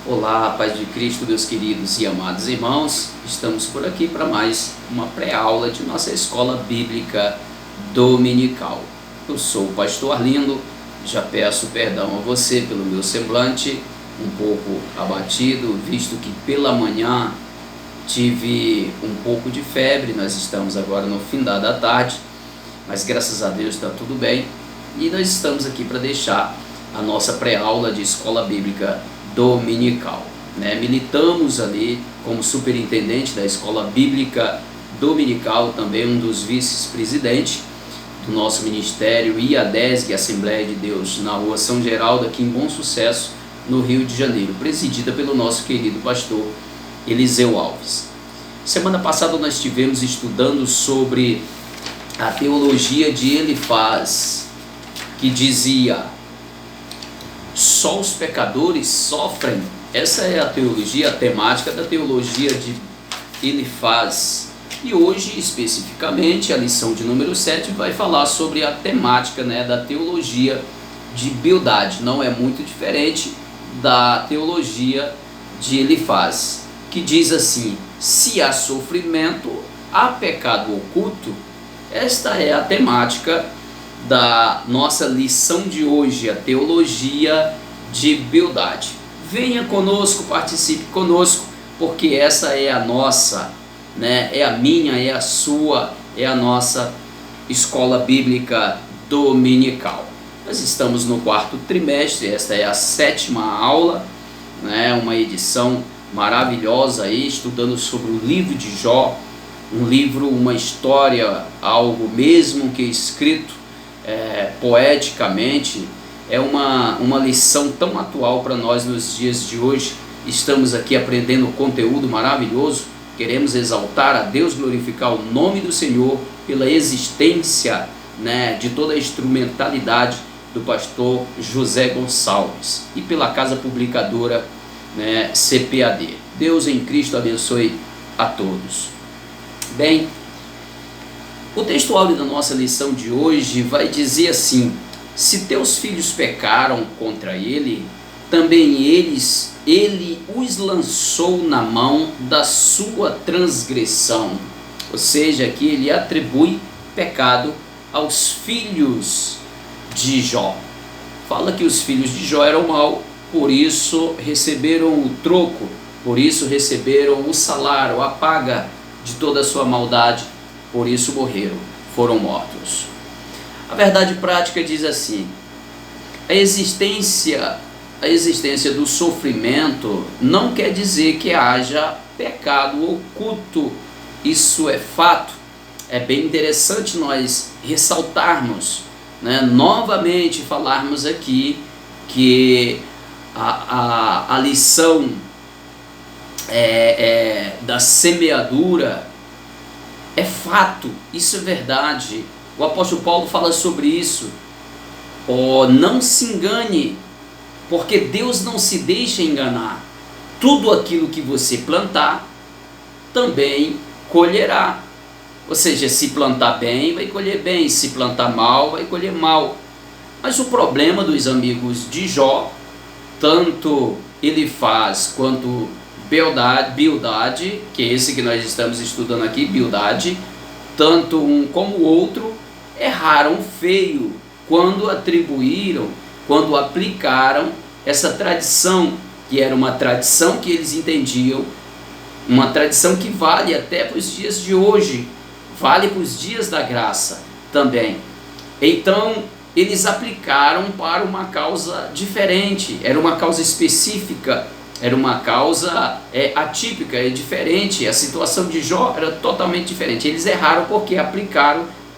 Olá, paz de Cristo, meus queridos e amados irmãos. Estamos por aqui para mais uma pré-aula de nossa escola bíblica dominical. Eu sou o pastor Arlindo, já peço perdão a você pelo meu semblante um pouco abatido, visto que pela manhã tive um pouco de febre. Nós estamos agora no fim da tarde, mas graças a Deus está tudo bem. E nós estamos aqui para deixar a nossa pré-aula de escola bíblica dominical, Militamos ali como superintendente da escola bíblica dominical, também um dos vice-presidentes do nosso ministério IADESG, Assembleia de Deus, na rua São Geraldo, aqui em Bom Sucesso, no Rio de Janeiro, presidida pelo nosso querido pastor Eliseu Alves. Semana passada nós estivemos estudando sobre a teologia de Elifaz, que dizia: só os pecadores sofrem. Essa é a teologia, a temática da teologia de Elifaz. E hoje, especificamente, a lição de número 7 vai falar sobre a temática da teologia de Bildade. Não é muito diferente da teologia de Elifaz, que diz assim: se há sofrimento, há pecado oculto. Esta é a temática da nossa lição de hoje, a teologia de Bildade. Venha conosco, participe conosco, porque essa é a nossa, é a minha, é a sua, é a nossa escola bíblica dominical. Nós estamos no quarto trimestre, esta é a 7ª aula, uma edição maravilhosa aí, estudando sobre o livro de Jó, um livro, uma história, algo mesmo que escrito poeticamente. É uma lição tão atual para nós nos dias de hoje. Estamos aqui aprendendo conteúdo maravilhoso, queremos exaltar a Deus, glorificar o nome do Senhor pela existência de toda a instrumentalidade do pastor José Gonçalves e pela casa publicadora CPAD. Deus em Cristo abençoe a todos. Bem, o texto áureo da nossa lição de hoje vai dizer assim: se teus filhos pecaram contra ele, também ele os lançou na mão da sua transgressão. Ou seja, aqui ele atribui pecado aos filhos de Jó. Fala que os filhos de Jó eram maus, por isso receberam o troco, por isso receberam o salário, a paga de toda a sua maldade, por isso morreram, foram mortos. A verdade prática diz assim: a existência do sofrimento não quer dizer que haja pecado oculto. Isso é fato. É bem interessante nós ressaltarmos, novamente falarmos aqui que a lição da semeadura é fato, isso é verdade. O apóstolo Paulo fala sobre isso. Não se engane, porque Deus não se deixa enganar. Tudo aquilo que você plantar, também colherá. Ou seja, se plantar bem, vai colher bem. Se plantar mal, vai colher mal. Mas o problema dos amigos de Jó, tanto Elifaz quanto Bildade, que é esse que nós estamos estudando aqui, Bildade, tanto um como o outro, erraram feio quando aplicaram essa tradição, que era uma tradição que eles entendiam, uma tradição que vale até para os dias de hoje, vale para os dias da graça também. Então, eles aplicaram para uma causa diferente, era uma causa específica, era uma causa atípica, diferente. A situação de Jó era totalmente diferente. Eles erraram porque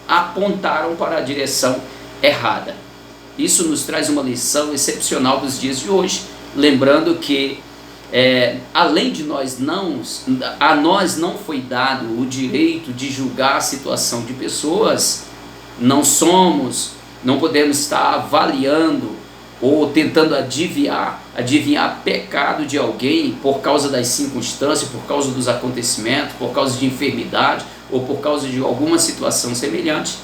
apontaram para a direção errada. Isso nos traz uma lição excepcional dos dias de hoje, lembrando que além de a nós não foi dado o direito de julgar a situação de pessoas. Não podemos estar avaliando ou tentando adivinhar pecado de alguém por causa das circunstâncias, por causa dos acontecimentos, por causa de enfermidade ou por causa de alguma situação semelhante.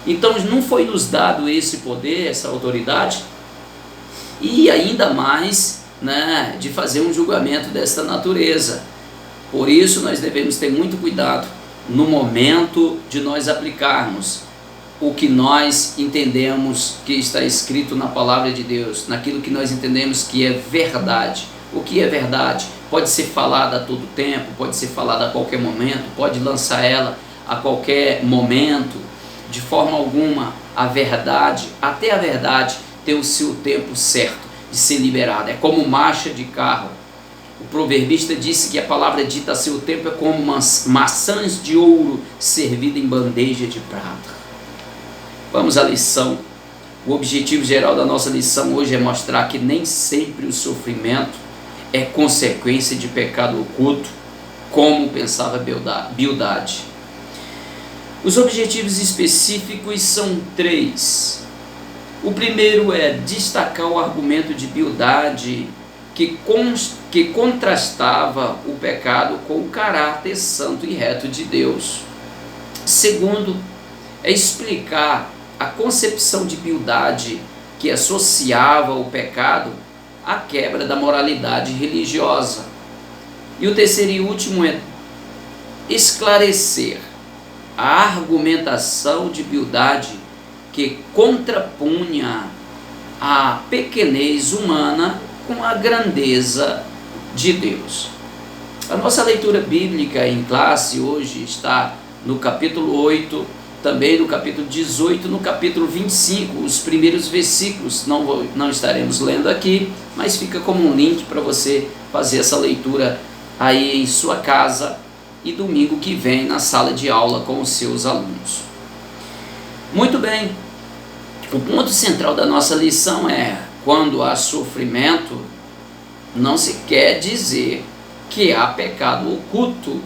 Então não foi nos dado esse poder, essa autoridade, e ainda mais né, de fazer um julgamento desta natureza. Por isso nós devemos ter muito cuidado no momento de nós aplicarmos o que nós entendemos que está escrito na palavra de Deus, naquilo que nós entendemos que é verdade. O que é verdade pode ser falada a todo tempo, pode ser falada a qualquer momento, pode lançar ela a qualquer momento. De forma alguma, a verdade, até a verdade, tem o seu tempo certo de ser liberada. É como marcha de carro. O proverbista disse que a palavra dita a seu tempo é como maçãs de ouro servida em bandeja de prata. Vamos à lição. O objetivo geral da nossa lição hoje é mostrar que nem sempre o sofrimento é consequência de pecado oculto, como pensava Bildade. Os objetivos específicos são 3. O primeiro é destacar o argumento de Bildade que contrastava o pecado com o caráter santo e reto de Deus. Segundo, é explicar a concepção de Bildade que associava o pecado à quebra da moralidade religiosa. E o terceiro e último é esclarecer a argumentação de Bildade que contrapunha a pequenez humana com a grandeza de Deus. A nossa leitura bíblica em classe hoje está no capítulo 8, também no capítulo 18, no capítulo 25, os primeiros versículos. Não estaremos lendo aqui, mas fica como um link para você fazer essa leitura aí em sua casa e domingo que vem na sala de aula com os seus alunos. Muito bem, o ponto central da nossa lição é: quando há sofrimento, não se quer dizer que há pecado oculto.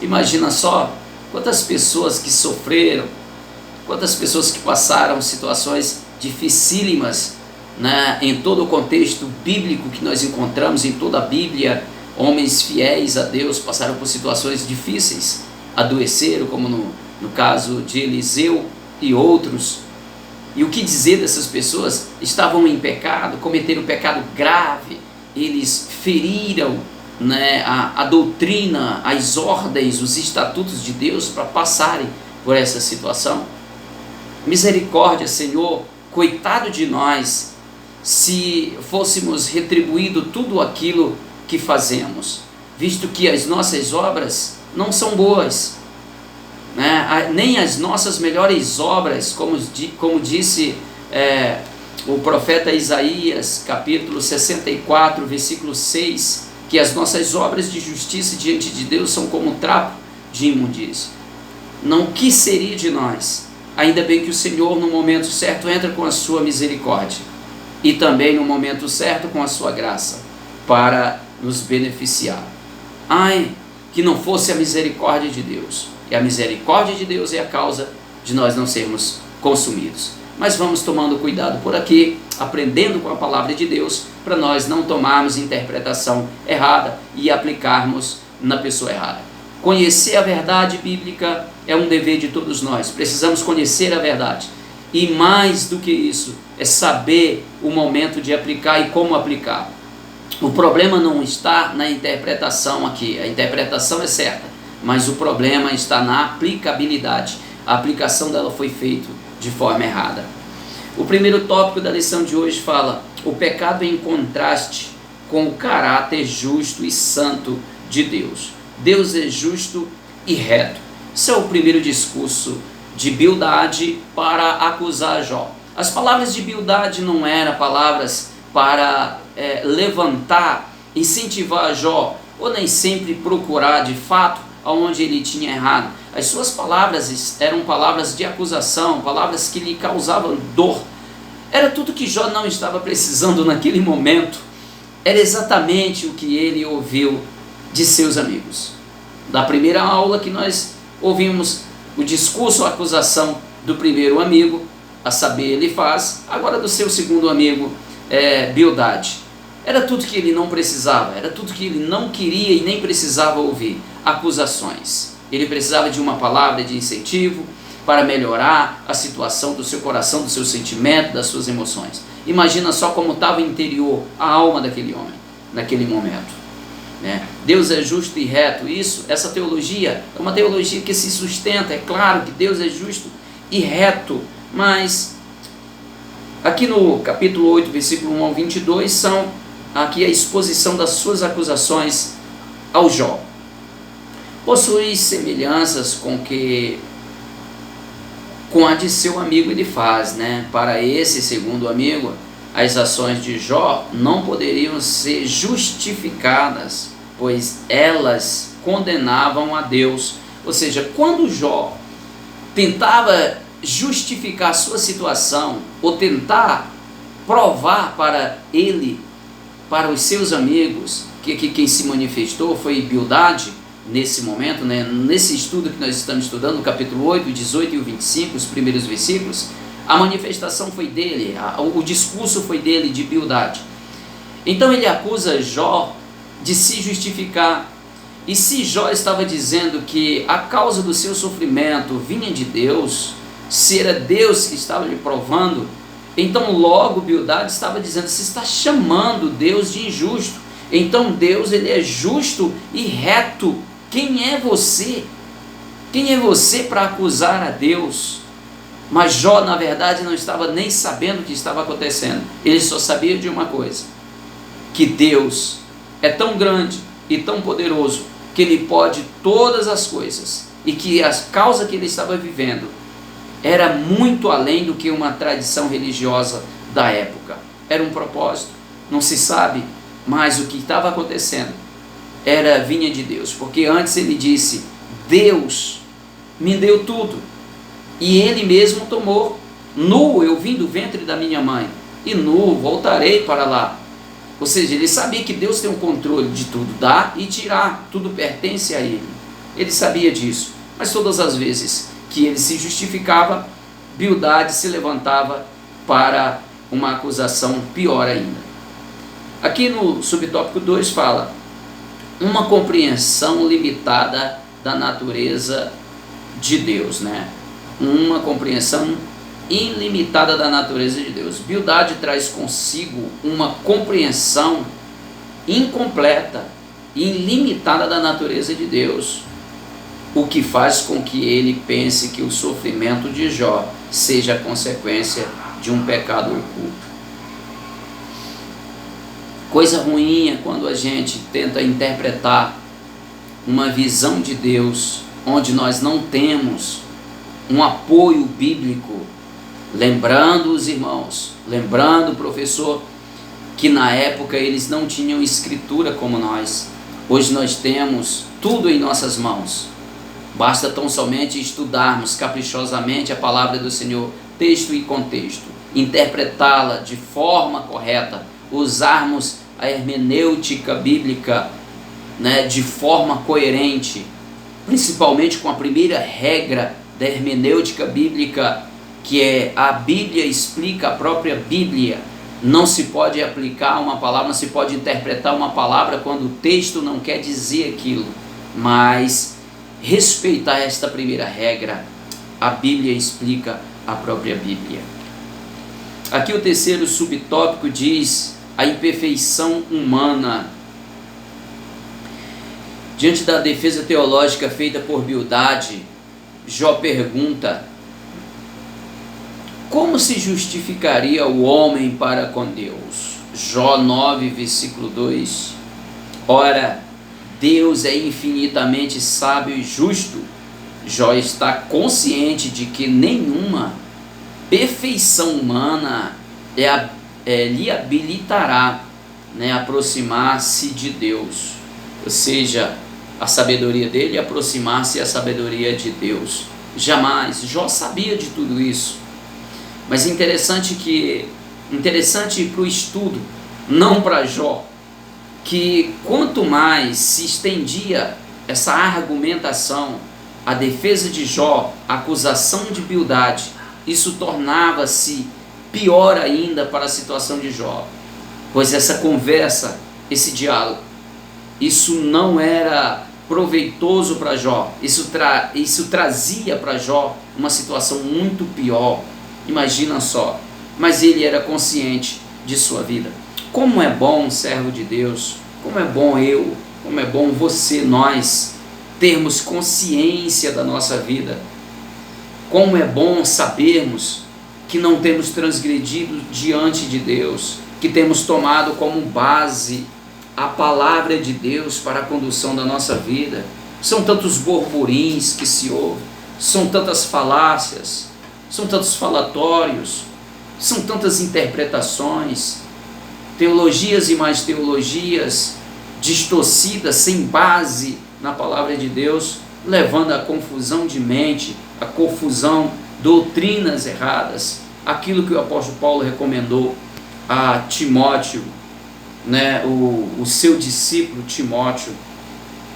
Imagina só quantas pessoas que sofreram, quantas pessoas que passaram situações dificílimas, né, em todo o contexto bíblico que nós encontramos em toda a Bíblia. Homens fiéis a Deus passaram por situações difíceis, adoeceram, como no caso de Eliseu e outros. E o que dizer dessas pessoas? Estavam em pecado, cometeram um pecado grave, eles feriram, né, a doutrina, as ordens, os estatutos de Deus para passarem por essa situação. Misericórdia, Senhor, coitado de nós, se fôssemos retribuído tudo aquilo que fazemos, visto que as nossas obras não são boas, né? Nem as nossas melhores obras, como disse o profeta Isaías, capítulo 64, versículo 6, que as nossas obras de justiça diante de Deus são como um trapo de imundícia. Não, que seria de nós? Ainda bem que o Senhor, no momento certo, entra com a sua misericórdia e também no momento certo com a sua graça para nos beneficiar. Ai, que não fosse a misericórdia de Deus. E a misericórdia de Deus é a causa de nós não sermos consumidos. Mas vamos tomando cuidado por aqui, aprendendo com a palavra de Deus, para nós não tomarmos interpretação errada e aplicarmos na pessoa errada. Conhecer a verdade bíblica é um dever de todos nós. Precisamos conhecer a verdade. E mais do que isso, é saber o momento de aplicar e como aplicar. O problema não está na interpretação aqui. A interpretação é certa, mas o problema está na aplicabilidade. A aplicação dela foi feita de forma errada. O primeiro tópico da lição de hoje fala: o pecado em contraste com o caráter justo e santo de Deus. Deus é justo e reto. Esse é o primeiro discurso de Bildade para acusar Jó. As palavras de Bildade não eram palavras para levantar, incentivar Jó, ou nem sempre procurar de fato aonde ele tinha errado. As suas palavras eram palavras de acusação, palavras que lhe causavam dor. Era tudo que Jó não estava precisando naquele momento. Era exatamente o que ele ouviu de seus amigos. Da primeira aula que nós ouvimos o discurso, a acusação do primeiro amigo, a saber, Elifaz, agora do seu segundo amigo, Bildade. Era tudo que ele não precisava, era tudo que ele não queria e nem precisava ouvir. Acusações. Ele precisava de uma palavra de incentivo para melhorar a situação do seu coração, do seu sentimento, das suas emoções. Imagina só como estava o interior, a alma daquele homem. naquele momento, né? Deus é justo e reto. Essa teologia é uma teologia que se sustenta. É claro que Deus é justo e reto, mas aqui no capítulo 8, versículo 1 ao 22, são aqui a exposição das suas acusações ao Jó. Possui semelhanças com a de seu amigo Elifaz, né? Para esse segundo amigo, as ações de Jó não poderiam ser justificadas, pois elas condenavam a Deus. Ou seja, quando Jó tentava justificar a sua situação, ou tentar provar para ele, para os seus amigos, que quem se manifestou foi Bildade, nesse momento, né? Nesse estudo que nós estamos estudando, no capítulo 8, 18 e 25, os primeiros versículos, a manifestação foi dele, o discurso foi dele, de Bildade. Então ele acusa Jó de se justificar. E se Jó estava dizendo que a causa do seu sofrimento vinha de Deus, se era Deus que estava lhe provando, então logo Bildade estava dizendo, se está chamando Deus de injusto. Então Deus, ele é justo e reto. Quem é você? Quem é você para acusar a Deus? Mas Jó, na verdade, não estava nem sabendo o que estava acontecendo. Ele só sabia de uma coisa, que Deus é tão grande e tão poderoso, que Ele pode todas as coisas, e que a causa que ele estava vivendo era muito além do que uma tradição religiosa da época. Era um propósito, não se sabe, mas o que estava acontecendo vinha de Deus, porque antes ele disse, Deus me deu tudo, e Ele mesmo tomou. Nu eu vim do ventre da minha mãe, e nu voltarei para lá. Ou seja, ele sabia que Deus tem um controle de tudo, dar e tirar, tudo pertence a Ele. Ele sabia disso, mas todas as vezes que ele se justificava, Bildade se levantava para uma acusação pior ainda. Aqui no subtópico 2 fala, uma compreensão limitada da natureza de Deus, né? Uma compreensão ilimitada da natureza de Deus. Bildade traz consigo uma compreensão incompleta e ilimitada da natureza de Deus, o que faz com que ele pense que o sofrimento de Jó seja a consequência de um pecado oculto. Coisa ruim é quando a gente tenta interpretar uma visão de Deus onde nós não temos um apoio bíblico. Lembrando os irmãos, lembrando o professor, que na época eles não tinham escritura como nós. Hoje nós temos tudo em nossas mãos. Basta tão somente estudarmos caprichosamente a palavra do Senhor, texto e contexto, interpretá-la de forma correta, usarmos a hermenêutica bíblica, né, de forma coerente, principalmente com a primeira regra da hermenêutica bíblica, que é a Bíblia explica a própria Bíblia. Não se pode aplicar uma palavra, não se pode interpretar uma palavra quando o texto não quer dizer aquilo, mas respeitar esta primeira regra, a Bíblia explica a própria Bíblia. Aqui o terceiro subtópico diz a imperfeição humana. Diante da defesa teológica feita por Bildade, Jó pergunta, como se justificaria o homem para com Deus? Jó 9, versículo 2. Ora, Deus é infinitamente sábio e justo. Jó está consciente de que nenhuma perfeição humana lhe habilitará, né, aproximar-se de Deus. Ou seja, a sabedoria dele aproximar-se à sabedoria de Deus. Jamais. Jó sabia de tudo isso. Mas interessante para o estudo, não para Jó, que quanto mais se estendia essa argumentação, a defesa de Jó, a acusação de Bildade, isso tornava-se pior ainda para a situação de Jó, pois essa conversa, esse diálogo, isso não era proveitoso para Jó, isso trazia para Jó uma situação muito pior. Imagina só, mas ele era consciente de sua vida. Como é bom, servo de Deus, como é bom como é bom você, nós, termos consciência da nossa vida. Como é bom sabermos que não temos transgredido diante de Deus, que temos tomado como base a palavra de Deus para a condução da nossa vida. São tantos burburins que se ouvem, são tantas falácias, são tantos falatórios, são tantas interpretações, teologias e mais teologias distorcidas, sem base na palavra de Deus, levando à confusão de mente, à confusão, doutrinas erradas, aquilo que o apóstolo Paulo recomendou a Timóteo, né, o seu discípulo Timóteo,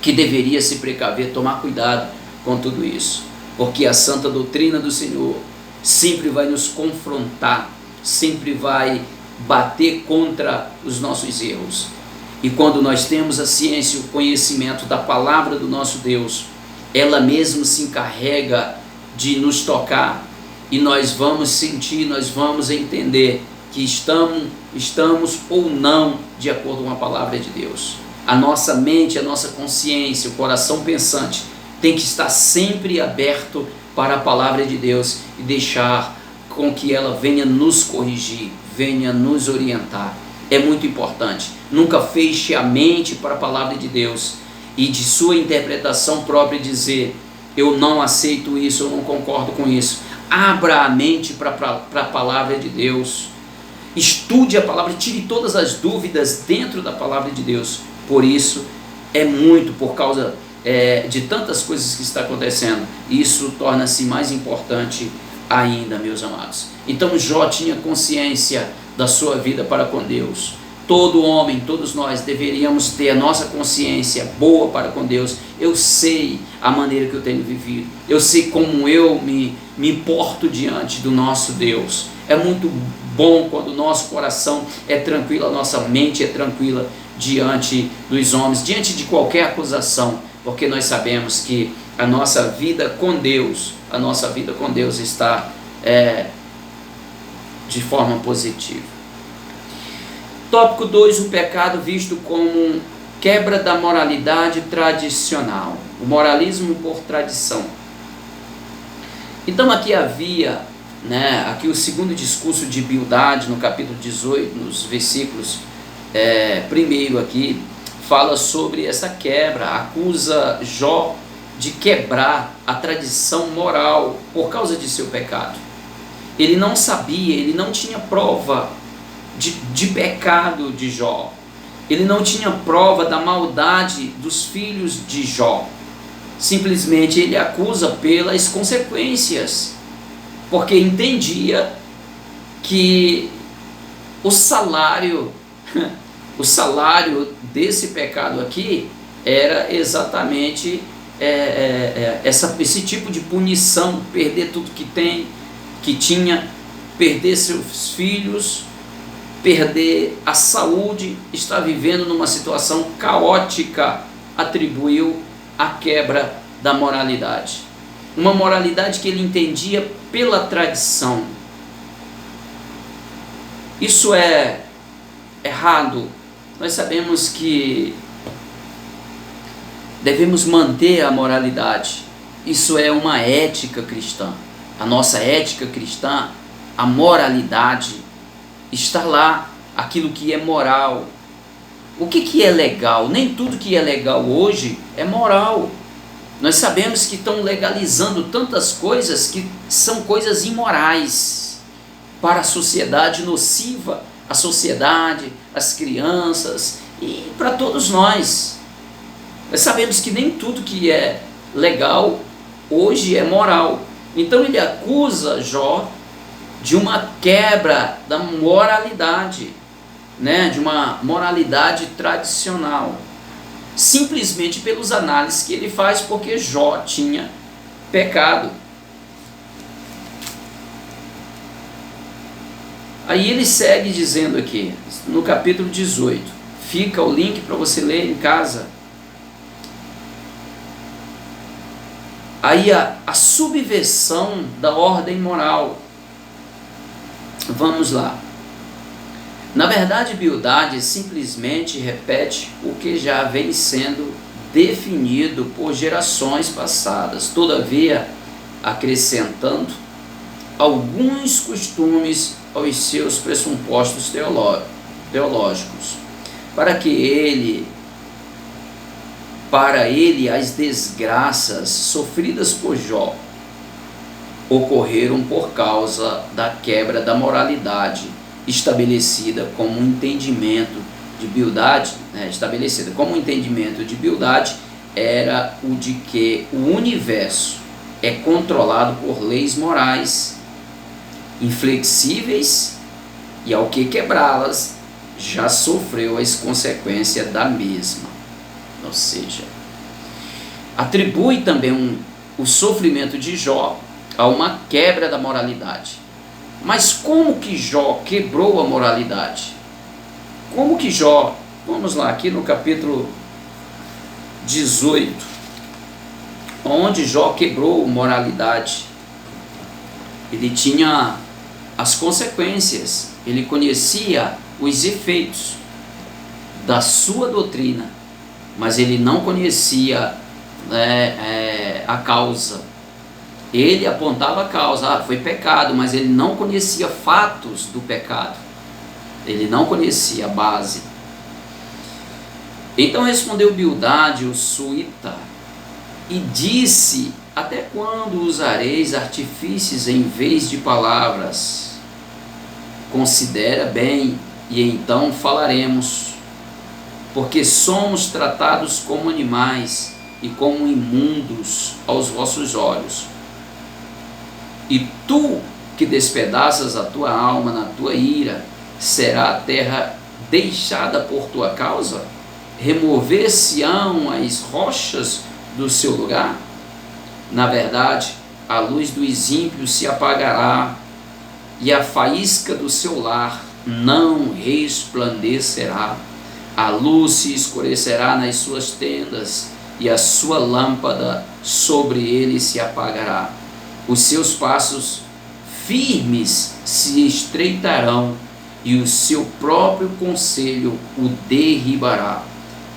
que deveria se precaver, tomar cuidado com tudo isso, porque a santa doutrina do Senhor sempre vai nos confrontar, sempre vai bater contra os nossos erros. E quando nós temos a ciência e o conhecimento da palavra do nosso Deus, ela mesmo se encarrega de nos tocar, e nós vamos sentir, nós vamos entender que estamos ou não de acordo com a palavra de Deus. A nossa mente, a nossa consciência, o coração pensante tem que estar sempre aberto para a palavra de Deus e deixar com que ela venha nos corrigir, venha nos orientar. É muito importante. Nunca feche a mente para a palavra de Deus e de sua interpretação própria dizer: eu não aceito isso, eu não concordo com isso. Abra a mente para a palavra de Deus. Estude a palavra, tire todas as dúvidas dentro da palavra de Deus. Por isso, por causa de tantas coisas que está acontecendo, isso torna-se mais importante ainda, meus amados. Então Jó tinha consciência da sua vida para com Deus. Todo homem, todos nós deveríamos ter a nossa consciência boa para com Deus. Eu sei a maneira que eu tenho vivido, eu sei como eu me porto diante do nosso Deus. É muito bom quando o nosso coração é tranquilo, a nossa mente é tranquila diante dos homens, diante de qualquer acusação, porque nós sabemos que a nossa vida com Deus está de forma positiva. Tópico 2, o pecado visto como quebra da moralidade tradicional, o moralismo por tradição. Então aqui havia, aqui o segundo discurso de Bildade, no capítulo 18, nos versículos primeiro aqui, fala sobre essa quebra, acusa Jó de quebrar a tradição moral por causa de seu pecado. Ele não sabia, ele não tinha prova de pecado de Jó. Ele não tinha prova da maldade dos filhos de Jó. Simplesmente ele acusa pelas consequências, porque entendia que o salário desse pecado aqui era exatamente esse tipo de punição, perder tudo que tinha, perder seus filhos, perder a saúde, estar vivendo numa situação caótica, atribuiu a quebra da moralidade. Uma moralidade que ele entendia pela tradição. Isso é errado. Nós sabemos que devemos manter a moralidade. Isso é uma ética cristã. A nossa ética cristã, a moralidade, está lá, aquilo que é moral. O que é legal? Nem tudo que é legal hoje é moral. Nós sabemos que estão legalizando tantas coisas que são coisas imorais para a sociedade, nociva à sociedade, às crianças e para todos nós. Nós sabemos que nem tudo que é legal hoje é moral. Então ele acusa Jó de uma quebra da moralidade, de uma moralidade tradicional, simplesmente pelos análises que ele faz, porque Jó tinha pecado. Aí ele segue dizendo aqui, no capítulo 18, fica o link para você ler em casa. Aí a subversão da ordem moral. Vamos lá. Na verdade, Bildade simplesmente repete o que já vem sendo definido por gerações passadas, todavia acrescentando alguns costumes aos seus pressupostos teológicos, para ele as desgraças sofridas por Jó ocorreram por causa da quebra da moralidade estabelecida como um entendimento de Bildade, estabelecida como um entendimento de Bildade era o de que o universo é controlado por leis morais inflexíveis e ao que quebrá-las já sofreu as consequências da mesma. Ou seja, atribui também o sofrimento de Jó a uma quebra da moralidade. Mas como que Jó quebrou a moralidade? Como que Jó, vamos lá, aqui no capítulo 18, onde Jó quebrou a moralidade, ele tinha as consequências, ele conhecia os efeitos da sua doutrina, mas ele não conhecia a causa. Ele apontava a causa, foi pecado, mas ele não conhecia fatos do pecado, ele não conhecia a base. Então respondeu Bildade, o suíta, e disse: até quando usareis artifícios em vez de palavras? Considera bem, e então falaremos, porque somos tratados como animais e como imundos aos vossos olhos. E tu, que despedaças a tua alma na tua ira, será a terra deixada por tua causa? Remover-se-ão as rochas do seu lugar? Na verdade, a luz dos ímpios se apagará, e a faísca do seu lar não resplandecerá. A luz se escurecerá nas suas tendas, e a sua lâmpada sobre ele se apagará. Os seus passos firmes se estreitarão, e o seu próprio conselho o derribará,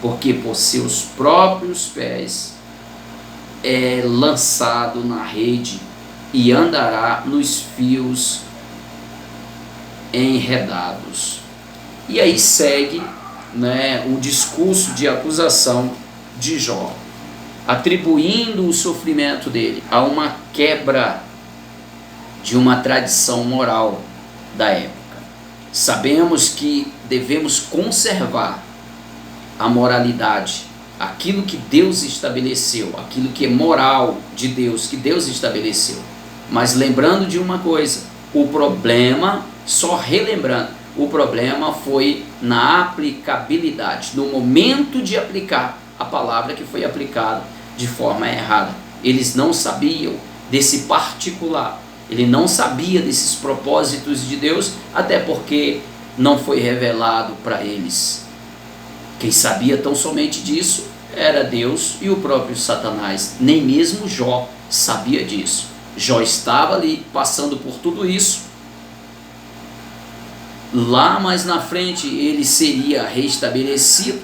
porque por seus próprios pés é lançado na rede, e andará nos fios enredados. E aí segue o discurso de acusação de Jó, atribuindo o sofrimento dele a uma quebra de uma tradição moral da época. Sabemos que devemos conservar a moralidade, aquilo que Deus estabeleceu, aquilo que é moral de Deus, que Deus estabeleceu. Mas lembrando de uma coisa, o problema, só relembrando, o problema foi na aplicabilidade, no momento de aplicar a palavra que foi aplicada de forma errada. Eles não sabiam desse particular, ele não sabia desses propósitos de Deus, até porque não foi revelado para eles. Quem sabia tão somente disso era Deus e o próprio Satanás. Nem mesmo Jó sabia disso. Jó estava ali passando por tudo isso. Lá mais na frente ele seria restabelecido,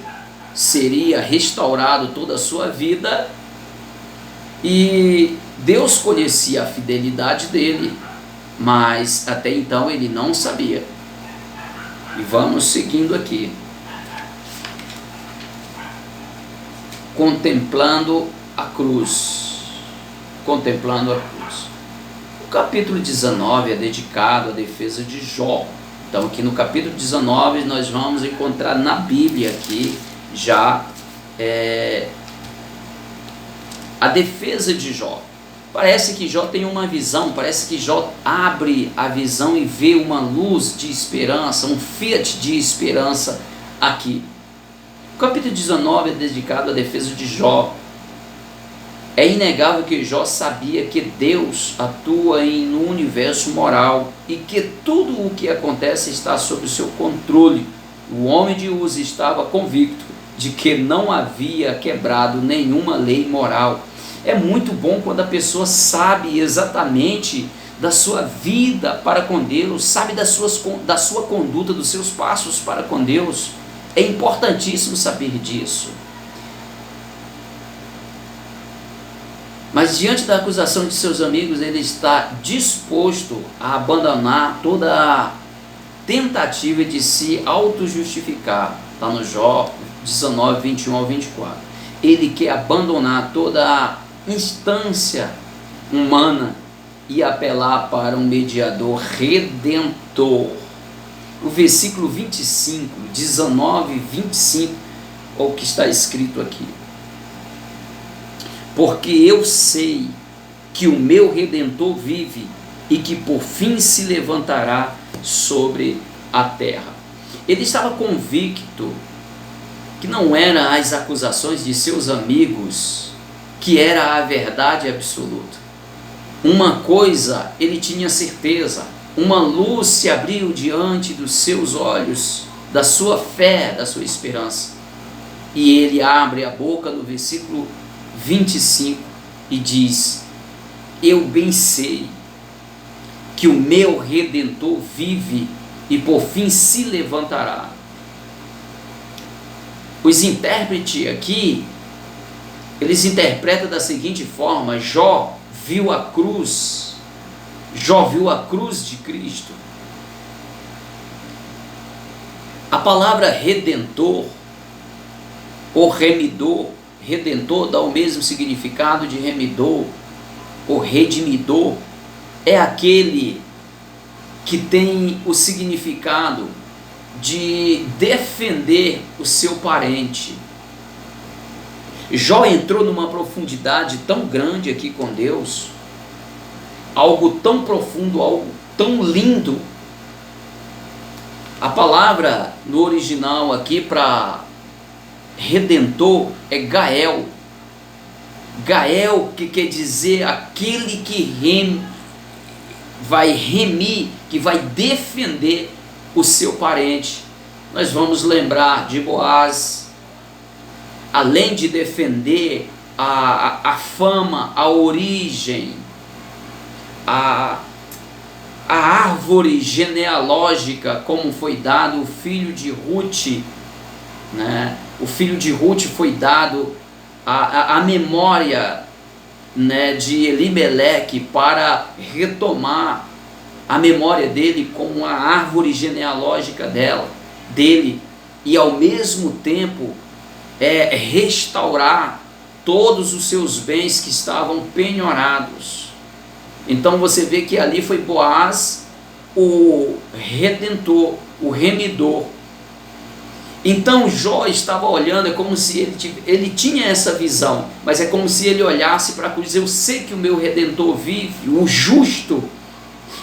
seria restaurado toda a sua vida, e Deus conhecia a fidelidade dele, mas até então ele não sabia. E vamos seguindo aqui. Contemplando a cruz. Contemplando a cruz. O capítulo 19 é dedicado à defesa de Jó. Então aqui no capítulo 19 nós vamos encontrar na Bíblia aqui já a defesa de Jó. Parece que Jó tem uma visão, parece que Jó abre a visão e vê uma luz de esperança, um fiat de esperança aqui. O capítulo 19 é dedicado à defesa de Jó. É inegável que Jó sabia que Deus atua no universo moral e que tudo o que acontece está sob o seu controle. O homem de Uzi estava convicto de que não havia quebrado nenhuma lei moral. É muito bom quando a pessoa sabe exatamente da sua vida para com Deus, sabe da sua conduta, dos seus passos para com Deus. É importantíssimo saber disso. Mas diante da acusação de seus amigos, ele está disposto a abandonar toda a tentativa de se auto-justificar. Está no Jó 19, 21 ao 24. Ele quer abandonar toda a instância humana e apelar para um mediador redentor. O versículo 25, 19 e 25, é o que está escrito aqui. Porque eu sei que o meu Redentor vive e que por fim se levantará sobre a terra. Ele estava convicto que não eram as acusações de seus amigos que era a verdade absoluta. Uma coisa ele tinha certeza, uma luz se abriu diante dos seus olhos, da sua fé, da sua esperança. E ele abre a boca no versículo 25 e diz: eu bem sei que o meu Redentor vive e por fim se levantará. Os intérpretes aqui, eles interpretam da seguinte forma: Jó viu a cruz de Cristo. A palavra redentor ou remidor, redentor dá o mesmo significado de remidor ou redimidor, é aquele que tem o significado de defender o seu parente. Jó entrou numa profundidade tão grande aqui com Deus, algo tão profundo, algo tão lindo. A palavra no original aqui para redentor é Gael. Gael, que quer dizer aquele que vai remir, que vai defender o seu parente. Nós vamos lembrar de Boaz, além de defender a fama, a origem, a árvore genealógica, como foi dado o filho de Ruth, né? O filho de Ruth foi dado a memória, né, de Elimeleque para retomar a memória dele como a árvore genealógica dele, e ao mesmo tempo restaurar todos os seus bens que estavam penhorados. Então você vê que ali foi Boaz, o redentor, o remidor. Então Jó estava olhando, é como se ele tinha essa visão, mas é como se ele olhasse para a cruz: eu sei que o meu Redentor vive, o justo,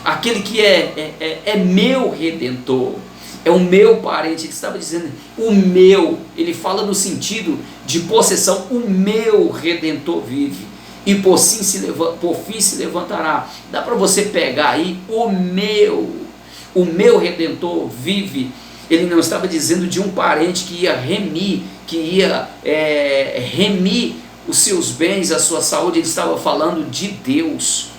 aquele que é meu Redentor, é o meu parente. Ele estava dizendo o meu, ele fala no sentido de possessão: o meu Redentor vive e por fim se levantará. Dá para você pegar aí: o meu Redentor vive. Ele não estava dizendo de um parente que ia remir, remir os seus bens, a sua saúde. Ele estava falando de Deus.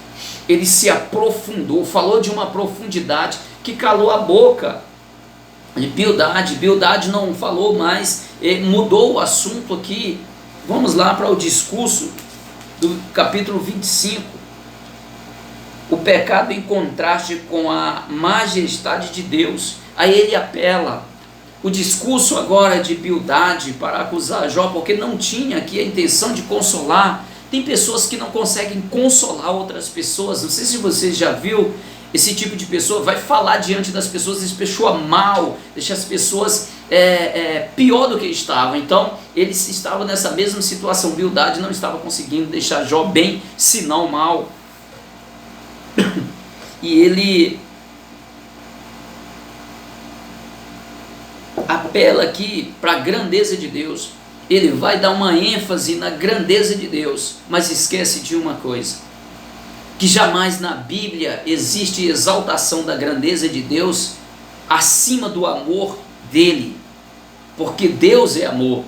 Ele se aprofundou, falou de uma profundidade que calou a boca de Bildade. Bildade não falou mais, mudou o assunto aqui. Vamos lá para o discurso do capítulo 25. O pecado em contraste com a majestade de Deus. Aí ele apela. O discurso agora de Bildade para acusar Jó, porque não tinha aqui a intenção de consolar. Tem pessoas que não conseguem consolar outras pessoas. Não sei se você já viu esse tipo de pessoa. Vai falar diante das pessoas, deixa a pessoa mal, deixa as pessoas pior do que estavam. Então eles estavam nessa mesma situação. Bildade não estava conseguindo deixar Jó bem, senão mal. E ele apela aqui para a grandeza de Deus. Ele vai dar uma ênfase na grandeza de Deus, mas esquece de uma coisa: que jamais na Bíblia existe exaltação da grandeza de Deus acima do amor dele, porque Deus é amor.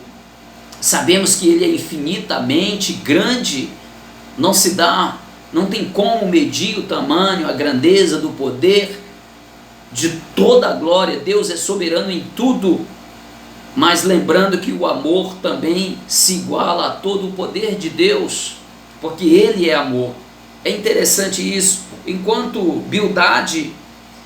Sabemos que ele é infinitamente grande, não se dá não tem como medir o tamanho, a grandeza do poder, de toda a glória. Deus é soberano em tudo, mas lembrando que o amor também se iguala a todo o poder de Deus, porque Ele é amor. É interessante isso. Enquanto Bildade,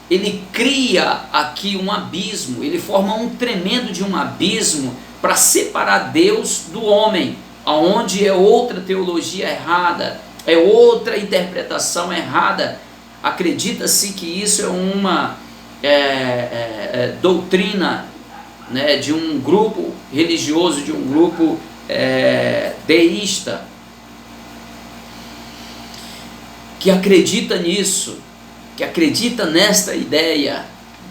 ele cria aqui um abismo, ele forma um tremendo de um abismo para separar Deus do homem, aonde é outra teologia errada, é outra interpretação errada. Acredita-se que isso é uma doutrina, né, de um grupo religioso, de um grupo deísta, que acredita nisso, que acredita nesta ideia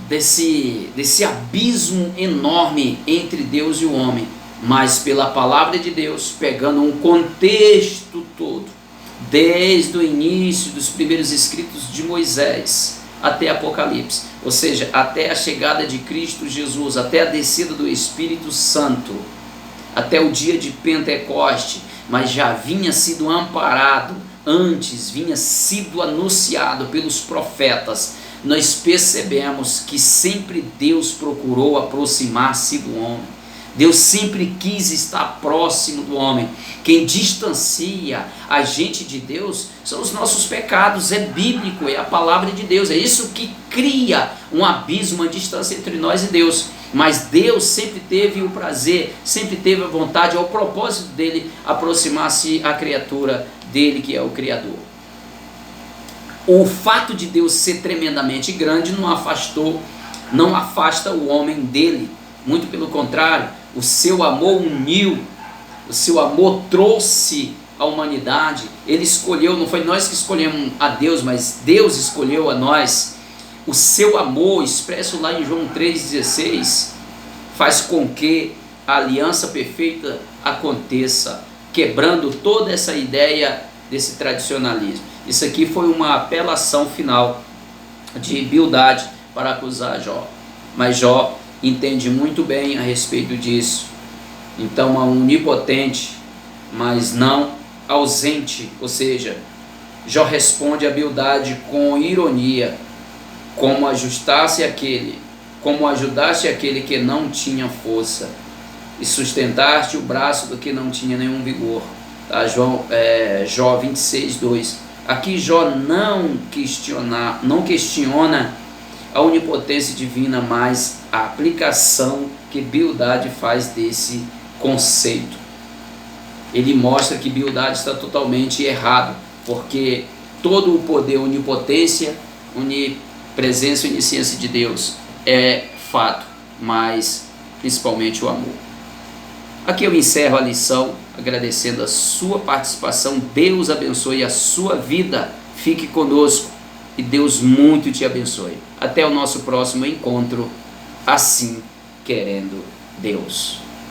desse abismo enorme entre Deus e o homem, mas pela palavra de Deus, pegando um contexto todo, desde o início dos primeiros escritos de Moisés até Apocalipse, ou seja, até a chegada de Cristo Jesus, até a descida do Espírito Santo, até o dia de Pentecoste, mas já vinha sido amparado antes, vinha sido anunciado pelos profetas. Nós percebemos que sempre Deus procurou aproximar-se do homem. Deus sempre quis estar próximo do homem. Quem distancia a gente de Deus são os nossos pecados. É bíblico, é a palavra de Deus. É isso que cria um abismo, uma distância entre nós e Deus. Mas Deus sempre teve o prazer, sempre teve a vontade, é o propósito dele aproximar-se à criatura dele, que é o Criador. O fato de Deus ser tremendamente grande não afasta o homem dele. Muito pelo contrário, o seu amor uniu, o seu amor trouxe a humanidade. Ele escolheu, não foi nós que escolhemos a Deus, mas Deus escolheu a nós. O seu amor, expresso lá em João 3,16, faz com que a aliança perfeita aconteça, quebrando toda essa ideia desse tradicionalismo. Isso aqui foi uma apelação final de Bildade para acusar Jó, mas Jó entende muito bem a respeito disso. Então, a onipotente, mas não ausente, ou seja, Jó responde a Bildade com ironia: como ajudaste aquele que não tinha força, e sustentaste o braço do que não tinha nenhum vigor. Tá? Jó 26:2. Aqui Jó não questiona a onipotência divina, mas a aplicação que Bildade faz desse conceito. Ele mostra que Bildade está totalmente errado, porque todo o poder, onipotência, presença e onisciência de Deus é fato, mas principalmente o amor. Aqui eu encerro a lição agradecendo a sua participação. Deus abençoe a sua vida. Fique conosco e Deus muito te abençoe. Até o nosso próximo encontro, assim querendo Deus.